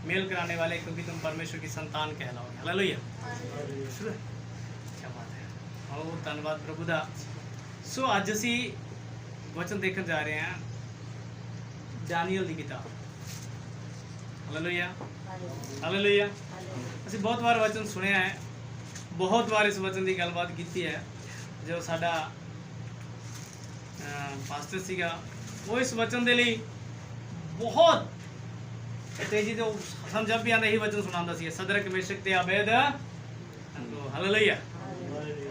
Mail कराने वाले, क्योंकि तुम परमेश्वर की संतान कहलाओगे। हालेलुया, क्या बात है। और धन्यवाद प्रभु दा। सो अज असी वचन देखने जा रहे हैं दानियल की किताब। Hallelujah, hallelujah. असी बहुत बार वचन सुनिया है, बहुत बार इस वचन की गलबात की है। जो साडा पास्टर सीगा वो इस वचन के लिए बहुत तेजी तो समझ भी आंदा, यही वचन सुनांदा सी, सदरक मेशक ते अबेदनगो। Hallelujah,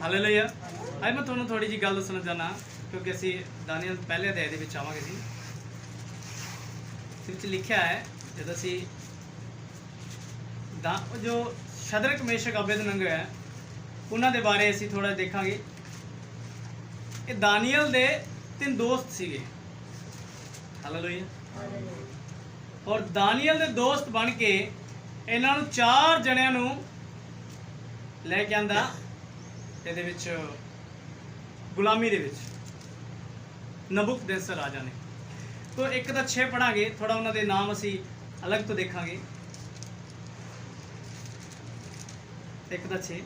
hallelujah. आज मैं तुहानूं थोड़ी जी गल दसना चाहना, क्योंकि असी दानियल पहले अध्याय दे विच आवांगे जी। इस विच लिखिया है जद असी जो सदरक मेशक अबेदनगो है उन्हां दे बारे असी थोड़ा देखांगे। ये दानियल दे 3 दोस्त सीगे। हालेलुया। और दानियल दे दोस्त बन के इन्हां नूं 4 जणियां नूं लैके आंदा इहदे विच गुलामी दे विच नबूकदनेस्सर राजा ने। तो एक तो 6 पढ़ांगे, थोड़ा उन्हां दे नाम असी अलग तो देखांगे। एक तो 6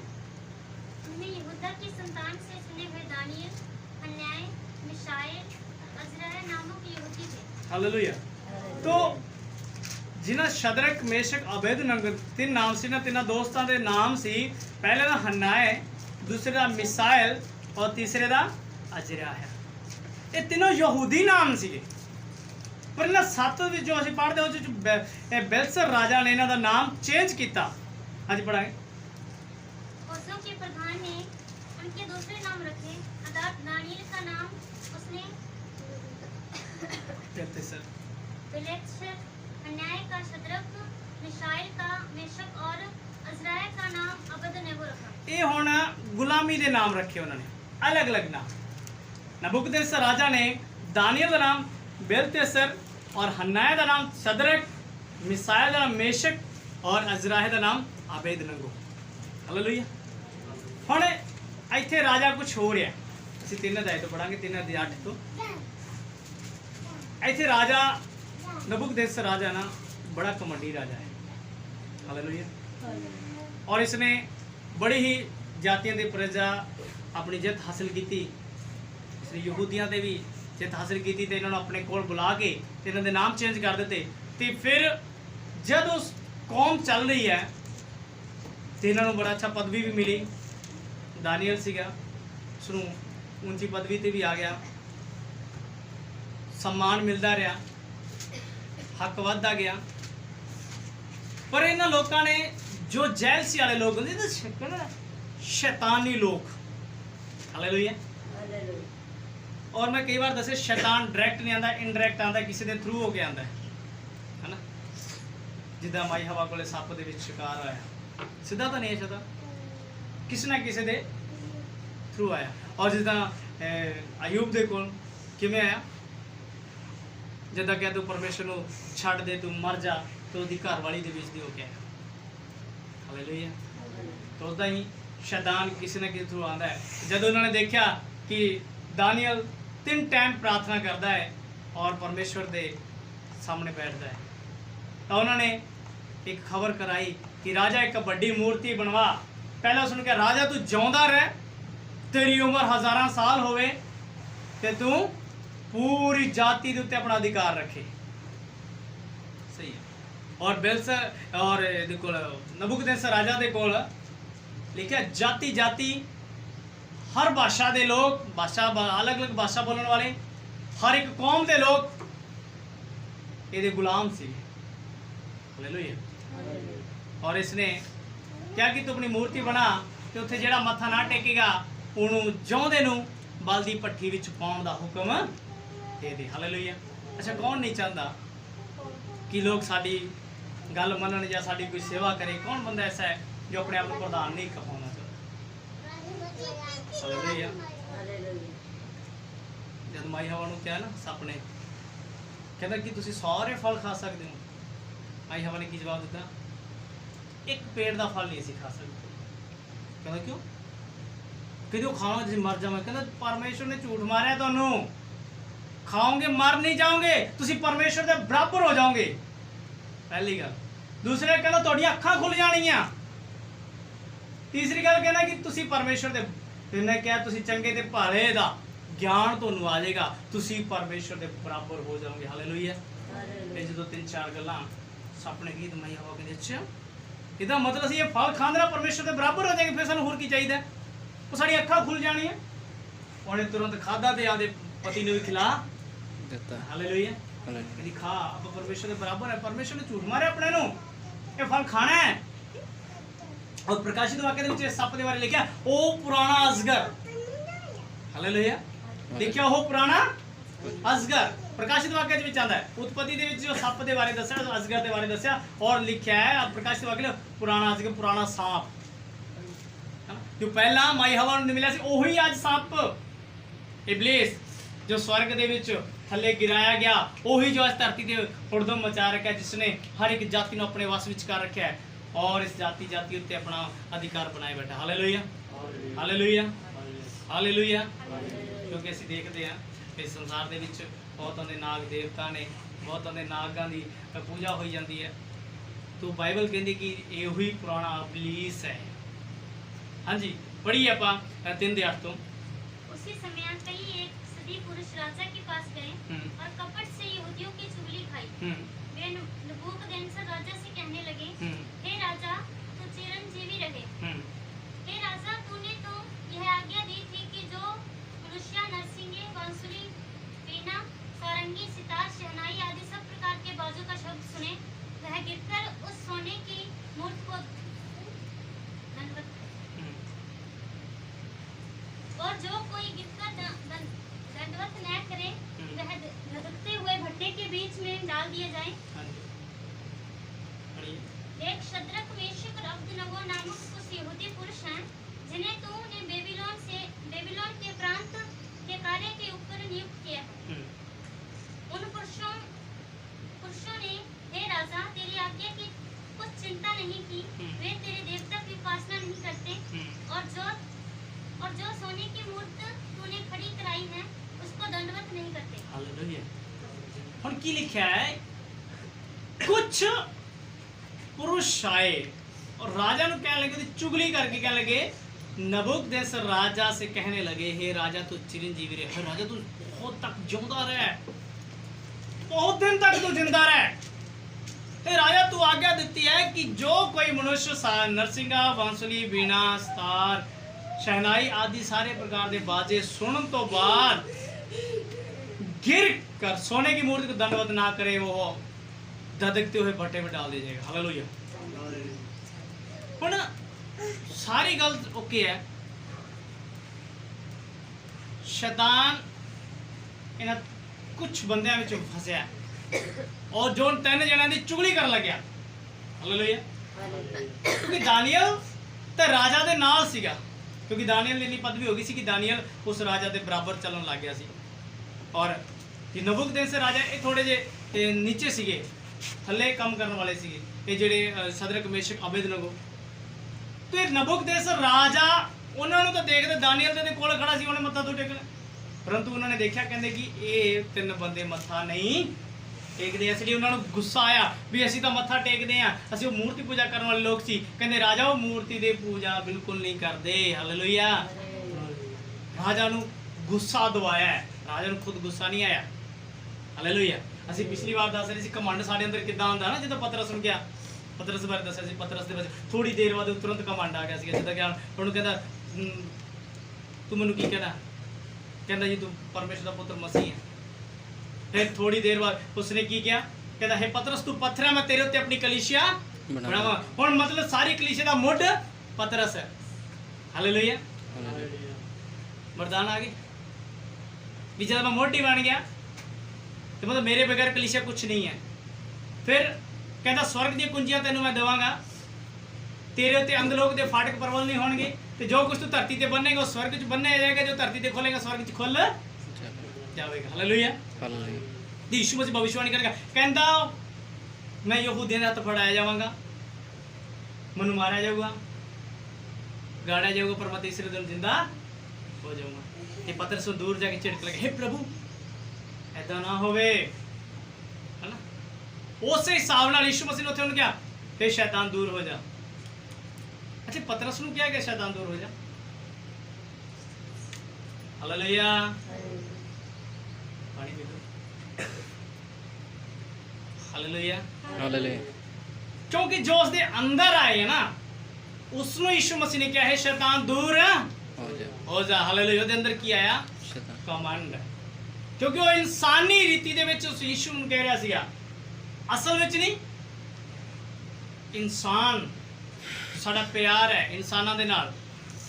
यहूदा की संतान से चुने हुए दानियल, हन्याय, मिशाएल, अज़राएल नामक यहूदी थे। हालेलुया। तो जिन्हां शदरक मेशक अबेदनगो 3 नाम सी ना, 3 दोस्तां दे नाम सी। पहले दा हन्नाय, दूसरे दा मिसाइल और तीसरे दा अज़राएल। ये तीनों यहूदी नाम सीगे, पर इन्हां 7 जो असीं पढ़दे उस विच बेलसर राजा ने इन्हां दा नाम चेंज किया। अज पढ़ांगे। औसों के प्रधान ने उनके दूसरे नाम रखे, अर्थात दानियल का नाम उसने बेलतशस्सर, हन्याय का शद्रक, मिशाएल का मेशक और अज़राएल का नाम अबेदनगो रखा। ये हुण गुलामी दे नाम रखे उन्होंने, अलग अलग नाम। नबूकदनेस्सर राजा ने दानियल का नाम बेलतशस्सर और हन्नाय का नाम शद्रक, मिसाएल का नाम मेशक और अज़राएल का नाम अबेदनगो। हालेलुया। हुण इत्थे राजा कुछ हो रहा है। असीं 3 अध्याय तो पढ़ांगे, 3 अध्याय 8 तो। इत्थे राजा नबूकदनेस्सर राजा ना बड़ा कमंडी राजा है। हालेलुया। और इसने बड़ी ही जातियों के प्रजा अपनी जित हासिल की। इसने यहूदियों से भी जित हासिल की, तो इन्होंने अपने कोल बुला के इन्होंने नाम चेंज कर दिते। तो फिर जब उस कौम चल रही है तो इन्होंने बड़ा अच्छा पदवी भी मिली। दानियल सीगा, उसनूं ऊंची पदवी ते भी आ गया, सम्मान मिलता रहा, हक वधदा गया। पर इन्हां लोगों ने जो जैलसी वाले लोग होंदे ना, शैतानी लोग। हालेलुया। और मैं कई बार दसे शैतान डायरैक्ट नहीं आता, इनडायरैक्ट आता, किसी के थ्रू होके आता है ना। जिदा माई हवा को सप के शिकार होया, सीधा तो नहीं है, शैतान किसी ना किसी के थ्रू आया। और जिदा अयूब के कोल किवें आया, जिदा क्या तू परमेश्वर को छड्ड दे, तू मर जा, तो उसकी घरवाली के बीच हो गया। हालेलुया। तो उदा ही शैतान किसी न किसी थ्रू आता है। जब उन्होंने देखा कि दानियल 3 टाइम प्रार्थना करता है और परमेश्वर के सामने बैठता है, तो उन्होंने एक खबर कराई कि राजा एक बड़ी मूर्ति बनवा। पहले उसने कहा, राजा तू जिंदा रह, तेरी उम्र 1000 साल होवे, ते तू पूरी जाति के उत्ते अपना अधिकार रखे। सही है। और बेलसर और नबूकदनेस्सर राजा के कोल लिखा, जाति जाति हर भाषा के लोग, भाषा अलग अलग भाषा बोलने वाले, हर एक कौम के लोग ये गुलाम सी। हालेलुया। और इसने क्या कि तू अपनी मूर्ति बना, तो उत्थे जेड़ा मत्था ना टेकेगा उन्होंने जिउंदे नूं बल दी भट्ठी विच पाउण दा हुक्म दे दे। हालेलुया। अच्छा, कौन नहीं चाहता कि लोग साडी गल मनन या साडी कोई सेवा करे? कौन बंदा ऐसा है जो अपने आप को प्रधान नहीं कहना चाहता? हालेलुया। जब माई हवा नूं क्या ना सप ने कहता कि तुसीं सारे फल खा सकते हो, माई हवा ने की जवाब दिता, एक पेड़ का फल नहीं खा सकते। कहता क्यों? कहते वो खाओगे तुम मर जाओगे। कहता परमेश्वर ने झूठ मारा तुहानू, खाओगे मर नहीं जाओगे, तुम परमेश्वर के बराबर हो जाओगे। पहली गल। दूसरे कहना ਤੁਹਾਡੀਆਂ ਅੱਖਾਂ ਖੁੱਲ ਜਾਣੀਆਂ। ਤੀਸਰੀ ਗੱਲ ਕਹਿੰਦਾ ਕਿ ਤੁਸੀਂ ਪਰਮੇਸ਼ਰ ਦੇ ਇਹਨੇ ਕਿਹਾ ਤੁਸੀਂ ਚੰਗੇ ਤੇ ਭਲੇ ਦਾ ਗਿਆਨ ਤੁਹਾਨੂੰ ਆ ਜਾਏਗਾ, ਤੁਸੀਂ ਪਰਮੇਸ਼ਰ ਦੇ ਬਰਾਬਰ ਹੋ ਜਾਓਗੇ। ਹਾਲੇਲੂਇਆ। ਇਹ ਜਦੋਂ ਤਿੰਨ ਚਾਰ ਗੱਲਾਂ ਸਾਹਮਣੇ ਗੀਤ ਮਈ ਹਵਾ ਦੇ ਵਿੱਚ ਇਹਦਾ ਮਤਲਬ ਅਸੀਂ ਇਹ ਫਲ ਖਾਂਦੇ ਨਾਲ ਪਰਮੇਸ਼ਰ ਦੇ ਬਰਾਬਰ ਹੋ ਜਾਏਗੇ। ਫਿਰ ਸਾਨੂੰ ਹੋਰ ਕੀ ਚਾਹੀਦਾ? ਉਹ ਸਾਡੀ ਅੱਖਾਂ ਖੁੱਲ ਜਾਣੀਆਂ। ਉਹਨੇ ਤੁਰੰਤ ਖਾਦਾ ਤੇ ਆਦੇ ਪਤੀ ਨੂੰ ਵੀ ਖਿਲਾ ਦਿੱਤਾ। ਹਾਲੇਲੂਇਆ। ਕਹਿੰਦੀ ਖਾ, ਆਪਾਂ ਪਰਮੇਸ਼ਰ ਦੇ ਬਰਾਬਰ ਹੈ। ਪਰਮੇਸ਼ਰ ਨੇ ਝੂਠ ਮਾਰਿਆ ਆਪਣੇ ਨੂੰ, ਇਹ ਫਲ ਖਾਣਾ ਹੈ। और प्रकाशित वाक्य ਦੇ ਵਿੱਚ ਸੱਪ ਦੇ ਬਾਰੇ ਲਿਖਿਆ ਉਹ ਪੁਰਾਣਾ ਅਜ਼ਗਰ। ਹਾਲੇਲੂਇਆ। ਲਿਖਿਆ ਉਹ ਪੁਰਾਣਾ ਅਜ਼ਗਰ ਪ੍ਰਕਾਸ਼ਿਤ ਵਾक्य ਦੇ ਵਿੱਚ ਆਂਦਾ ਹੈ। ਉਤਪਤੀ ਦੇ ਵਿੱਚ ਜੋ ਸੱਪ ਦੇ ਬਾਰੇ ਦੱਸਿਆ, ਅਜ਼ਗਰ ਦੇ ਬਾਰੇ ਦੱਸਿਆ, ਔਰ ਲਿਖਿਆ ਹੈ ਪ੍ਰਕਾਸ਼ਿਤ ਵਾक्य ਪੁਰਾਣਾ ਅਜ਼ਗਰ, ਪੁਰਾਣਾ सांप। ਜੋ ਪਹਿਲਾਂ ਮਾਈ ਹਵਾ ਨੂੰ ਮਿਲਿਆ ਸੀ ਉਹੀ ਅੱਜ ਸੱਪ ਇਬਲਿਸ ਜੋ स्वर्ग ਦੇ ਵਿੱਚ ਥੱਲੇ ਗਿਰਾਇਆ ਗਿਆ, ਉਹੀ ਜੋ ਅੱਜ ਧਰਤੀ ਤੇ ਹੁੜਦਮ ਮਚਾ ਰੱਖਿਆ, ਜਿਸਨੇ ਹਰ ਇੱਕ ਜਾਤੀ ਨੂੰ ਆਪਣੇ ਵਸ ਵਿੱਚ ਕਰ ਰੱਖਿਆ ਹੈ और इस जाति जाति उत्ते अपना अधिकार बनाए बैठा। Hallelujah, hallelujah, hallelujah. क्योंकि ਅਸੀਂ ਦੇਖਦੇ ਹਾਂ ਇਸ ਸੰਸਾਰ ਦੇ ਵਿੱਚ ਬਹੁਤਾਂ ਦੇ ਨਾਗ ਦੇਵਤਾ ਨੇ, ਬਹੁਤਾਂ ਦੇ ਨਾਗਾਂ ਦੀ ਪੂਜਾ ਹੋਈ ਜਾਂਦੀ ਹੈ। तो ਬਾਈਬਲ ਕਹਿੰਦੀ ਕਿ ਇਹੋ ਹੀ ਪੁਰਾਣਾ ਇਬਲਿਸ ਹੈ। ਹਾਂਜੀ, ਪੜ੍ਹੀਏ ਆਪਾਂ 3:8 ਤੋਂ। उसी समय कई एक सदी पुरुष राजा के पास गए और कपट से यहूदियों की चुगली खाई। वे नबूकदनेस्सर राजा से कहने लगे, हे राजा, तू चिरंजीवी रहे। हे राजा, तूने तो यह आज्ञा दी थी कि जो मनुष्य नरसिंगे, बांसुरी, वीणा, सारंगी, सितार, शहनाई आदि सब प्रकार के बाजों का शब्द सुने, वह गिरकर उस सोने की मूर्ति को दंडवत, और जो कोई गिरकर दंडवत न करे वह धधकते हुए भट्टे के बीच में डाल दिए जाए। एक शद्रक, मेशक और अबदनगो नामक कुछ यहूदी पुरुष हैं जिन्हें तूने बेबीलोन के प्रांत के कार्य के ऊपर नियुक्त किया है। उन पुरुषों ने हे राजा तेरी आज्ञा की कुछ चिंता नहीं की। वे तेरे देवता की उपासना नहीं करते और जो सोने की मूर्ति तूने खड़ी कराई है उसको दंडवत नहीं करते। हालेलुया। ਹੁਣ ਕੀ ਲਿਖਿਆ ਹੈ? ਕੁछ पुरुष आए और राजा नु कहने लगे, चुगली करके कहने लगे, नबूकदनेस्सर राजा से कहने लगे, हे राजा तू चिरंजीवी रहे। हे राजा तू बहुत तक जिंदा रह, बहुत दिन तक तू जिंदा रह। हे राजा तू आज्ञा देती है कि जो कोई मनुष्य नरसिंगा, बांसुरी, वीणा, सितार, शहनाई आदि सारे प्रकार के बाजे सुनने तो बाद गिर कर सोने की मूर्ति को दंडवत ना करे, वो धधकते हुए भट्टे में डाल दिया जाएगा। हालेलुया। ਹੁਣ ਸਾਰੀ ਗੱਲ ਓਕੇ ਹੈ। शैतान ਇਹਨਾਂ ਕੁਝ ਬੰਦਿਆਂ ਵਿੱਚ ਫਸਿਆ ਔਰ ਜੋ ਤਿੰਨ ਜਣਿਆਂ ਦੀ ਚੁਗਲੀ ਕਰਨ ਲੱਗਿਆ। ਹਾਲੇਲੂਇਆ। ਕਿਉਂਕਿ ਦਾਨੀਏਲ ਤੇ ਰਾਜਾ ਦੇ ਨਾਲ ਸੀਗਾ, ਕਿਉਂਕਿ ਦਾਨੀਏਲ ਦੀ ਇੰਨੀ ਪਦਵੀ ਹੋ ਗਈ ਸੀ ਕਿ ਦਾਨੀਏਲ ਉਸ ਰਾਜਾ ਦੇ ਬਰਾਬਰ ਚੱਲਣ ਲੱਗ ਗਿਆ ਸੀ। ਔਰ ਕਿ ਨਬੂਕਦਨੇਸਰ ਰਾਜਾ ਇਹ ਥੋੜੇ ਜਿਹੇ ਨੀਚੇ ਸੀਗੇ, ਥੱਲੇ ਕੰਮ ਕਰਨ ਵਾਲੇ ਸੀਗੇ ਇਹ ਜਿਹੜੇ ਸਦਰਕ, ਮੇਸ਼ਕ, ਅਬੇਦਨਗੋ। ਤੇ ਨਬੂਕਦਨੇਸਰ ਰਾਜਾ ਉਹਨਾਂ ਨੂੰ ਤਾਂ ਦੇਖਦੇ ਦਾਨੀਏਲ ਦੇ ਕੋਲ ਖੜਾ ਸੀ, ਉਹਨੇ ਮੱਥਾ ਤੋਂ ਟੇਕਣਾ, ਪਰੰਤੂ ਉਹਨਾਂ ਨੇ ਦੇਖਿਆ ਕਹਿੰਦੇ ਕਿ ਇਹ ਤਿੰਨ ਬੰਦੇ ਮੱਥਾ ਨਹੀਂ ਟੇਕਦੇ। ਇਸ ਲਈ ਉਹਨਾਂ ਨੂੰ ਗੁੱਸਾ ਆਇਆ ਵੀ ਅਸੀਂ ਤਾਂ ਮੱਥਾ ਟੇਕਦੇ ਆ, ਅਸੀਂ ਉਹ ਮੂਰਤੀ ਪੂਜਾ ਕਰਨ ਵਾਲੇ ਲੋਕ ਸੀ। ਕਹਿੰਦੇ ਰਾਜਾ ਉਹ ਮੂਰਤੀ ਦੀ ਪੂਜਾ ਬਿਲਕੁਲ ਨਹੀਂ ਕਰਦੇ। ਹਾਲੇਲੂਇਆ। ਰਾਜਾ ਨੂੰ ਗੁੱਸਾ ਦਵਾਇਆ, ਰਾਜਾ ਨੂੰ ਖੁਦ ਗੁੱਸਾ ਨਹੀਂ ਆਇਆ। ਹਾਲੇਲੂਇਆ। ਅਸੀਂ ਪਿਛਲੀ ਵਾਰ ਦੱਸ ਰਹੇ ਸੀ ਘਮੰਡ ਸਾਡੇ ਅੰਦਰ ਕਿੱਦਾਂ ਹੁੰਦਾ ਨਾ, ਜਦੋਂ ਪਤਰਸ ਨੂੰ ਗਿਆ, ਪਤਰਸ ਬਾਰੇ ਦੱਸਿਆ ਸੀ, ਪਤਰਸ ਦੇ ਵਿੱਚ ਥੋੜੀ ਦੇਰ ਬਾਅਦ ਤੁਰੰਤ ਘਮੰਡ ਆ ਗਿਆ ਸੀ। ਜਿੱਦਾਂ ਕਿ ਉਹਨੂੰ ਕਹਿੰਦਾ ਤੂੰ ਮੈਨੂੰ ਕੀ ਕਹਿਣਾ, ਕਹਿੰਦਾ ਜੀ ਤੂੰ ਪਰਮੇਸ਼ਰ ਦਾ ਪੁੱਤਰ ਮਸੀਹ ਹੈ। ਫਿਰ ਥੋੜੀ ਦੇਰ ਬਾਅਦ ਉਸਨੇ ਕੀ ਕਿਹਾ, ਕਹਿੰਦਾ ਹੈ ਪਤਰਸ ਤੂੰ ਪੱਥਰ ਹੈ, ਮੈਂ ਤੇਰੇ ਉੱਤੇ ਆਪਣੀ ਕਲੀਸਿਆ ਬਣਾਵਾਂ। ਹੁਣ ਮਤਲਬ ਸਾਰੀ ਕਲੀਸਿਆ ਦਾ ਮੁੱਢ ਪਤਰਸ ਹੈ। ਹਾਲੇਲੂਇਆ। ਮਰਦਾਨਾ ਆ ਗਈ ਵੀ ਜਦ ਮੈਂ ਮੋਢੀ ਬਣ ਗਿਆ ਤੇ ਮਤਲਬ ਮੇਰੇ ਬਗੈਰ ਕਲੀਸਿਆ ਕੁਛ ਨਹੀਂ ਹੈ। ਫਿਰ ਕਹਿੰਦਾ स्वर्ग ਦੀਆਂ ਕੁੰਜੀਆਂ ਤੈਨੂੰ ਮੈਂ ਦੇਵਾਂਗਾ, ਤੇਰੇ ਉੱਤੇ ਅੰਧਲੋਕ ਦੇ ਫਾਟਕ ਪ੍ਰਬਲ ਨਹੀਂ ਹੋਣਗੇ, ਤੇ ਜੋ ਕੁਝ ਤੂੰ ਧਰਤੀ ਤੇ ਬੰਨੇਗਾ ਉਹ स्वर्ग 'ਚ ਬੰਨਿਆ ਜਾਏਗਾ, ਜੋ ਧਰਤੀ ਤੇ ਖੋਲੇਗਾ स्वर्ग 'ਚ ਖੁੱਲ ਜਾਵੇਗਾ। ਹਾਲੇਲੂਇਆ। ਹਾਲੇਲੂਇਆ। ਯਿਸੂ ਮਸੀਹ ਭਵਿष्यवाणी ਕਰੇਗਾ, ਕਹਿੰਦਾ ਮੈਂ ਯਹੂਦੀਆਂ ਦੇ ਹੱਥ ਫੜਾਇਆ ਜਾਵਾਂਗਾ, ਮੈਨੂੰ ਮਾਰਿਆ ਜਾਊਗਾ, ਗਾੜਿਆ ਜਾਊਗਾ, ਪਰ ਮੈਂ ਤੀਸਰੇ ਦਿਨ ਜ਼ਿੰਦਾ ਹੋ ਜਾਊਂਗਾ। ਇਹ ਪਤਰਸ ਤੋਂ ਦੂਰ ਜਾ ਕੇ ਝਿੜਕ ਲੱਗੇ, हे ਪ੍ਰਭੂ ਐਦਾਂ ਨਾ ਹੋਵੇ। ਹੈਨਾ, ਉਸੇ ਹਿਸਾਬ ਨਾਲ ਯਿਸੂ ਮਸੀਹ ਨੇ ਉੱਥੇ ਉਹਨੂੰ ਕਿਹਾ ते शैतान दूर हो जा। अच्छा पतरस नूं क्या कि शैतान दूर हो जा। हालेलुया, पानी पी लो। Hallelujah, hallelujah. क्योंकि जो उसके अंदर आए है ना, उसनों यीशु मसीह ने क्या है, शैतान दूर हो जा। हालेलुया, ਉਹਦੇ ਅੰਦਰ ਕੀ ਆਇਆ? ਕਮਾਂਡ। क्योंकि वो इंसानी रीति ਦੇ ਵਿੱਚ ਉਸ ਯੀਸ਼ੂ ਨੂੰ ਕਹਿ ਰਿਹਾ ਸੀਗਾ, ਅਸਲ ਵਿੱਚ ਨਹੀਂ। ਇਨਸਾਨ ਸਾਡਾ ਪਿਆਰ ਹੈ ਇਨਸਾਨਾਂ ਦੇ ਨਾਲ,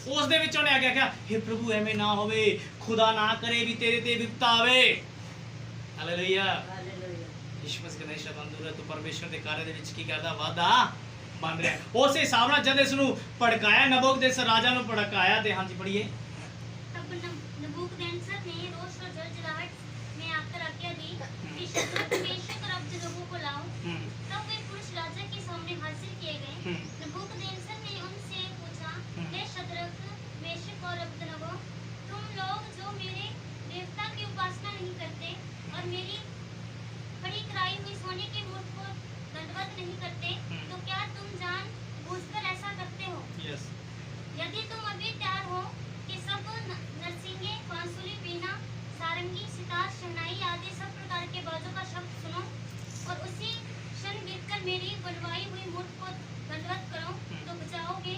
ਉਸ ਦੇ ਵਿੱਚ ਉਹਨੇ ਆਖਿਆ ਕਿ हे ਪ੍ਰਭੂ ਐਵੇਂ ਨਾ ਹੋਵੇ, ਖੁਦਾ ਨਾ ਕਰੇ ਵੀ ਤੇਰੇ ਤੇ ਵਿਪਤਾ ਆਵੇ। ਹਾਲੇਲੂਇਆ, ਯੀਸ਼ੂ ਮਸੀਹ ਕਹਿੰਦਾ ਸ਼ੈਤਾਨ ਦੂਰ ਹੈ, ਤੂੰ ਪਰਮੇਸ਼ਰ ਦੇ ਕਾਰਜ ਦੇ ਵਿੱਚ ਕੀ ਕਰਦਾ? ਵਾਦਾ ਮੰਨ ਰਿਹਾ। ਉਸੇ ਹਿਸਾਬ ਨਾਲ ਜਦ ਇਸ ਨੂੰ ਭੜਕਾਇਆ, ਨਬੂਕਦਨੇਸਰ ਰਾਜਾ ਨੂੰ ਭੜਕਾਇਆ, ਤੇ ਹਾਂਜੀ ਪੜੀਏ। तब नबूकदनेस्सर ने रोष और जलजलाहट में आकर आज्ञा दी कि शद्रक मेशक और अबेदनगो को लाओ। तब वे पुरुष राजा के सामने हाजिर किए गए। नबूकदनेस्सर ने उनसे पूछा, हे शद्रक मेशक और अबेदनगो, तुम लोग जो मेरे देवता की उपासना नहीं करते और मेरी खड़ी कराई हुई सोने की मूर्ति को दंडवत नहीं करते, तो क्या तुम जान बूझकर ऐसा करते हो? यदि तुम अभी तैयार हो कि सब नरसिंगे, बांसुरी, वीणा, सारंगी, सितार, शहनाई आदि सब प्रकार के बाजों का शब्द सुनो और उसी क्षण गिरकर मेरी बनवाई हुई मूर्ति को दंडवत करो, तो बचाओगे।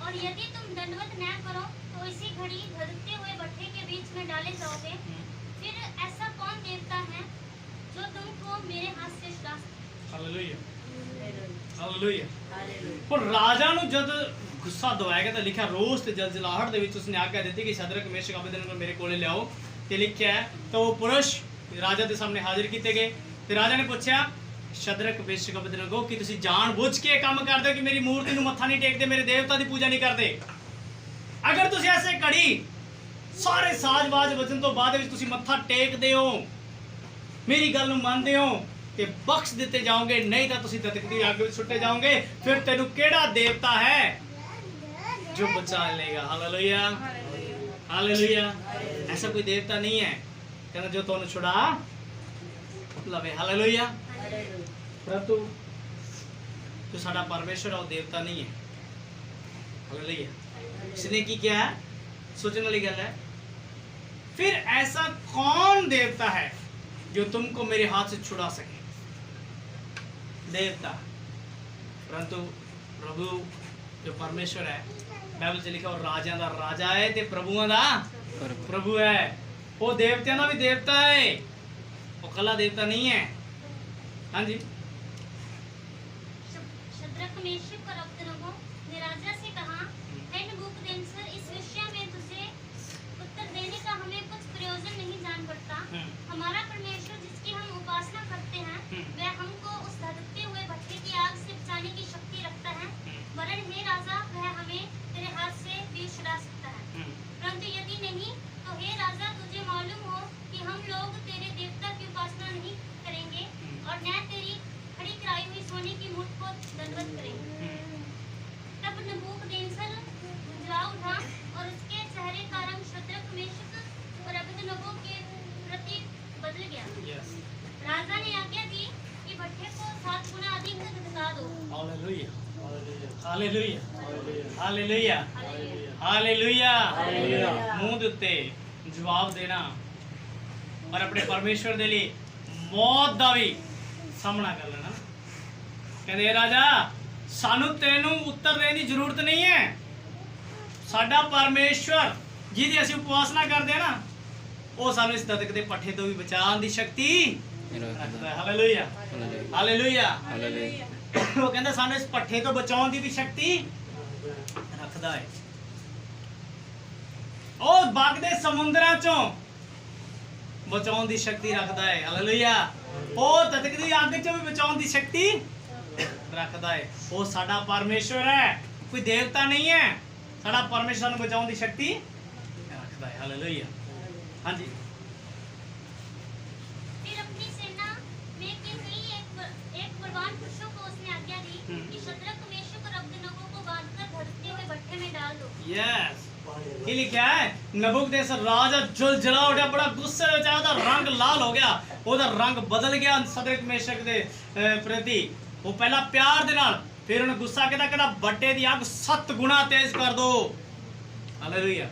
और यदि तुम दंडवत न करो तो इसी घड़ी धधकते हुए भट्ठे के बीच में डाले जाओगे। फिर ऐसा कौन देवता है जो तुमको मेरे हाथ से छुड़ा सकता? Hallelujah, hallelujah. पर राजा ਨੂੰ ਜਦ ਗੁੱਸਾ ਦਵਾਇਆ ਗਿਆ ਤਾਂ ਲਿਖਿਆ ਰੋਸ ਤੇ ਜਲਜਲਾਹਟ ਦੇ ਵਿੱਚ ਉਸਨੇ ਆਗਿਆ ਦਿੱਤੀ ਕਿ ਸ਼ਦਰਕ ਮੇਸ਼ਕ ਅਬੇਦਨਗੋ ਮੇਰੇ ਕੋਲੇ ਲਿਆਓ। ਤੇ ਲਿਖਿਆ ਹੈ ਤਾਂ ਉਹ ਪੁਰਸ਼ ਰਾਜਾ ਦੇ ਸਾਹਮਣੇ ਹਾਜ਼ਰ ਕੀਤੇ ਗਏ। ਤੇ ਰਾਜਾ ਨੇ ਪੁੱਛਿਆ, ਸ਼ਦਰਕ ਮੇਸ਼ਕ ਅਬੇਦਨਗੋ, ਕਿ ਤੁਸੀਂ ਜਾਣ ਬੁੱਝ ਕੇ ਇਹ ਕੰਮ ਕਰਦੇ ਹੋ ਕਿ ਮੇਰੀ ਮੂਰਤੀ ਨੂੰ ਮੱਥਾ ਨਹੀਂ ਟੇਕਦੇ, ਮੇਰੇ ਦੇਵਤਾ ਦੀ ਪੂਜਾ ਨਹੀਂ ਕਰਦੇ? ਅਗਰ ਤੁਸੀਂ ਐਸੇ ਘੜੀ ਸਾਰੇ ਸਾਜ਼-ਬਾਜ਼ ਵਜਨ ਤੋਂ ਬਾਅਦ ਵਿੱਚ ਤੁਸੀਂ ਮੱਥਾ ਟੇਕਦੇ ਹੋ, ਮੇਰੀ ਗੱਲ ਨੂੰ ਮੰਨਦੇ ਹੋ, ਤੇ ਬਖਸ਼ ਦਿੱਤੇ ਜਾਓਗੇ, ਨਹੀਂ ਤਾਂ ਤੁਸੀਂ ਧਤਕਦੀ ਅੱਗ ਵਿੱਚ ਸੁੱਟੇ ਜਾਓਗੇ। ਫਿਰ ਤੈਨੂੰ ਕਿਹੜਾ ਦੇਵਤਾ ਹੈ जो बचा लेगा? Hallelujah, hallelujah. ऐसा कोई देवता नहीं है कहना जो तुम छुड़ा लवे। हालेलुया। परंतु जो साडा परमेश्वर है वो देवता नहीं है। हालेलुया। इसने की क्या है? सोचने वाली गल है। फिर ऐसा कौन देवता है जो तुमको मेरे हाथ से छुड़ा सके? देवता। परंतु प्रभु जो परमेश्वर है, बाइबल च लिखा और राजा दा राजा है ते प्रभुओं दा प्रभु है। वो देवतियां दा भी देवता है, वो कला देवता नहीं है। हाँ जी। शद्रक मेशक और अबेदनगो ने राजा से कहा, हे नबूकदनेस्सर, इस विषय में तुझे उत्तर देने का हमें कुछ प्रयोजन नहीं जान पड़ता। हमारा परमेश्वर जिसकी हम उपासना करते हैं, वह हमको उस धधकते हुए भट्ठे की आग से बचाने की शक्ति रखता है। वरन हे राजा, वह हमें तेरे हाथ से भी छुड़ा सकता है। परंतु यदि नहीं, तो हे राजा, तुझे मालूम हो कि हम लोग तेरे देवता की उपासना नहीं करेंगे और न तेरी खड़ी कराई हुई सोने की मूर्ति को दंडवत करेंगे। तब नबूकदनेस्सर मुंजला उठा और उसके चेहरे का रंग शद्रक मेशक और अबेदनगो के प्रति बदल गया। राजा ने आज्ञा दी कि भट्ठे को 7 गुना अधिक धधका दो। Hallelujah, hallelujah, hallelujah, hallelujah. मुंह ਦੇ ਉੱਤੇ ਜਵਾਬ ਦੇਣਾ और अपने परमेश्वर ਦੇ ਲਈ ਮੌਤ ਦਾ ਵੀ ਸਾਹਮਣਾ ਕਰ ਲੈਣਾ। ਕਹਿੰਦੇ ਰਾਜਾ, ਸਾਨੂੰ ਤੈਨੂੰ ਉੱਤਰ ਦੇਣ ਦੀ ਜ਼ਰੂਰਤ ਨਹੀਂ ਹੈ। ਸਾਡਾ ਪਰਮੇਸ਼ਵਰ ਜਿਹਦੀ ਅਸੀਂ ਉਪਾਸਨਾ ਕਰਦੇ ਆ ਨਾ, ਉਹ ਸਾਨੂੰ ਇਸ ਦਤਕ ਦੇ ਪੱਠੇ ਤੋਂ ਵੀ ਬਚਾਉਣ ਦੀ ਸ਼ਕਤੀ ਰੱਖਦਾ ਹੈ। Hallelujah, hallelujah, hallelujah. ਉਹ ਕਹਿੰਦਾ ਸਾਨੂੰ ਇਸ ਪੱਠੇ ਤੋਂ ਬਚਾਉਣ ਦੀ ਵੀ ਸ਼ਕਤੀ ਰੱਖਦਾ ਹੈ। ਉਹ ਵਗਦੇ ਸਮੁੰਦਰਾਂ ਚੋਂ ਬਚਾਉਣ ਦੀ ਸ਼ਕਤੀ ਰੱਖਦਾ ਹੈ। ਹਾਲੇਲੂਇਆ। ਉਹ ਧਤਕਦੀ ਅੱਗ ਚੋਂ ਵੀ ਬਚਾਉਣ ਦੀ ਸ਼ਕਤੀ ਰੱਖਦਾ ਹੈ। ਉਹ ਸਾਡਾ ਪਰਮੇਸ਼ਵਰ ਹੈ, ਕੋਈ ਦੇਵਤਾ ਨਹੀਂ ਹੈ। ਸਾਡਾ ਪਰਮੇਸ਼ਵਰ ਨੂੰ ਬਚਾਉਣ ਦੀ ਸ਼ਕਤੀ ਰੱਖਦਾ ਹੈ। ਹਾਲੇਲੂਇਆ। ਹਾਂਜੀ। फिर अपनी सेना में के कई एक बलवान पुरुषों को उसने आज्ञा दी कि शद्रक मेशक और अबेदनगो को बांधकर धधकते हुए भट्ठे में डाल दो। यस। ਕੀ ਲਿਖਿਆ ਹੈ? ਨਬੂਕਦਨੇਸਰ ਰਾਜਾ ਜਲਜਲਾ ਉਠਿਆ, ਬੜਾ ਗੁੱਸੇ ਵਿੱਚ ਆਇਆ, ਉਹਦਾ ਰੰਗ ਲਾਲ ਹੋ ਗਿਆ। ਉਹਦਾ ਰੰਗ ਬਦਲ ਗਿਆ ਸਦਰਕ ਮੇਸ਼ਕ ਦੇ ਪ੍ਰਤੀ। ਉਹ ਪਹਿਲਾਂ ਪਿਆਰ ਦੇ ਨਾਲ, ਫਿਰ ਉਹਨੇ ਗੁੱਸਾ ਕੀਤਾ, ਕਹਿੰਦਾ ਬੱਟੇ ਦੀ ਅੱਗ 7 ਗੁਣਾ ਤੇਜ਼ ਕਰ ਦੋ। ਹਾਲੇਲੂਇਆ।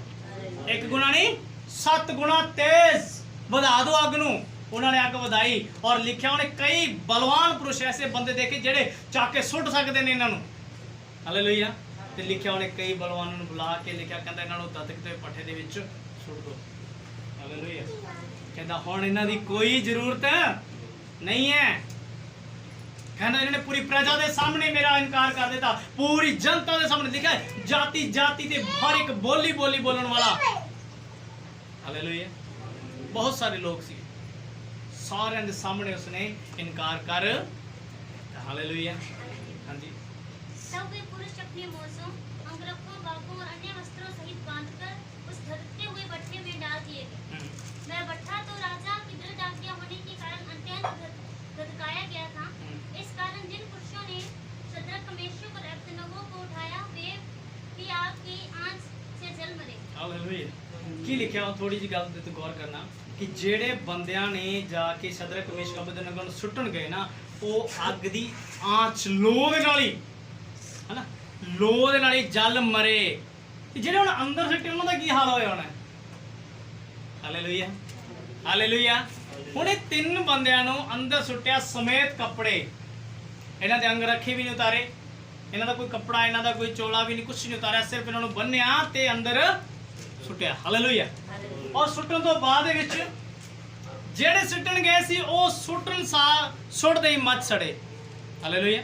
1 ਗੁਣਾ ਨਹੀਂ 7 ਗੁਣਾ ਤੇਜ਼ ਵਧਾ ਦੋ ਅੱਗ ਨੂੰ। ਉਹਨਾਂ ਨੇ ਅੱਗ ਵਧਾਈ ਔਰ ਲਿਖਿਆ ਉਹਨੇ ਕਈ ਬਲਵਾਨ ਪੁਰਸ਼ ਐਸੇ ਬੰਦੇ ਦੇਖੇ ਜਿਹੜੇ ਚੱਕ ਕੇ ਸੁੱਟ ਸਕਦੇ ਨੇ ਇਹਨਾਂ ਨੂੰ। ਹਾਲੇਲੂਇਆ। ਤੇ ਲਿਖਿਆ ਉਹਨੇ ਕਈ ਬਲਵਾਨਾਂ ਨੂੰ ਬੁਲਾ ਕੇ ਲਿਖਿਆ, ਕਹਿੰਦਾ ਇਹਨਾਂ ਨੂੰ ਦਦਕਦੇ ਪੱਠੇ ਦੇ ਵਿੱਚ ਸੁੱਟ ਦੋ। ਹਾਲੇਲੂਇਆ। ਕਹਿੰਦਾ ਹੁਣ ਇਹਨਾਂ ਦੀ ਕੋਈ ਜ਼ਰੂਰਤ ਨਹੀਂ ਹੈ। ਕਹਿੰਦਾ ਇਹਨਾਂ ਨੇ ਪੂਰੀ ਪ੍ਰਜਾ ਦੇ ਸਾਹਮਣੇ ਮੇਰਾ ਇਨਕਾਰ ਕਰ ਦਿੱਤਾ, ਪੂਰੀ ਜਨਤਾ ਦੇ ਸਾਹਮਣੇ। ਲਿਖਿਆ ਜਾਤੀ ਜਾਤੀ ਤੇ ਹਰ ਇੱਕ ਬੋਲੀ ਬੋਲਣ ਵਾਲਾ। ਹਾਲੇਲੂਇਆ। ਬਹੁਤ ਸਾਰੇ ਲੋਕ ਸੀ, ਸਾਰਿਆਂ ਦੇ ਸਾਹਮਣੇ ਉਸਨੇ ਇਨਕਾਰ ਕਰ। हालेलुया। हाँ जी। तब वे पुरुष अपने मोजों, अंगरखों, बागों और अन्य वस्त्रों सहित बांधकर उस धधकते हुए भट्ठे में डाल दिए गए। वह भट्ठा तो राजा की दृढ़ आज्ञा होने के कारण अत्यंत धधकाया गया था। इस कारण जिन पुरुषों ने शद्रक, मेशक और अबेदनगो को उठाया, वे भी आग की आंच से जल मरे। हालेलुया। ਕੀ ਲਿਖਿਆ ਉਹ ਥੋੜੀ ਜਿਹੀ ਗੱਲ ਤੇ ਤੂੰ ਗੌਰ ਕਰਨਾ ਕਿ ਜਿਹੜੇ ਬੰਦਿਆਂ ਨੇ ਜਾ ਕੇ ਸ਼ਦਰਕ, ਮੇਸ਼ਕ, ਅਬੇਦਨਗੋ ਨੂੰ ਸੁੱਟਣ ਗਏ ਨਾ, ਉਹ ਅੱਗ ਦੀ ਆਂਚ ਲੋ ਦੇ ਨਾਲ ਹੀ ਹਨਾ, ਲੋ ਦੇ ਨਾਲ ਹੀ ਜਲ ਮਰੇ। ਤੇ ਜਿਹੜੇ ਹੁਣ ਅੰਦਰ ਸਿੱਟੇ ਉਹਨਾਂ ਦਾ ਕੀ ਹਾਲ ਹੋਇਆ ਹੋਣਾ? ਹਾਲੇਲੂਇਆ। ਹਾਲੇਲੂਇਆ। ਹੁਣ ਇਹ 3 ਬੰਦਿਆਂ ਨੂੰ ਅੰਦਰ ਸੁੱਟਿਆ ਸਮੇਤ ਕੱਪੜੇ। ਇਹਨਾਂ ਦੇ ਅੰਗ ਰੱਖੇ ਵੀ ਨਹੀਂ ਉਤਾਰੇ, ਇਹਨਾਂ ਦਾ ਕੋਈ ਕੱਪੜਾ, ਇਹਨਾਂ ਦਾ ਕੋਈ ਚੋਲਾ ਵੀ ਨਹੀਂ, ਕੁਝ ਨਹੀਂ ਉਤਾਰਿਆ, ਸਿਰਫ ਇਹਨਾਂ ਨੂੰ ਬੰਨਿਆ ਤੇ ਅੰਦਰ ਸੁੱਟਿਆ। ਹਾਲੇਲੂਇਆ। ਔਰ ਸੁੱਟਣ ਤੋਂ ਬਾਅਦ ਦੇ ਵਿੱਚ ਜਿਹੜੇ ਸੁੱਟਣ ਗਏ ਸੀ ਉਹ ਸੁੱਟਦੇ ਹੀ ਮੱਚ ਸੜੇ। ਹਾਲੇਲੂਇਆ।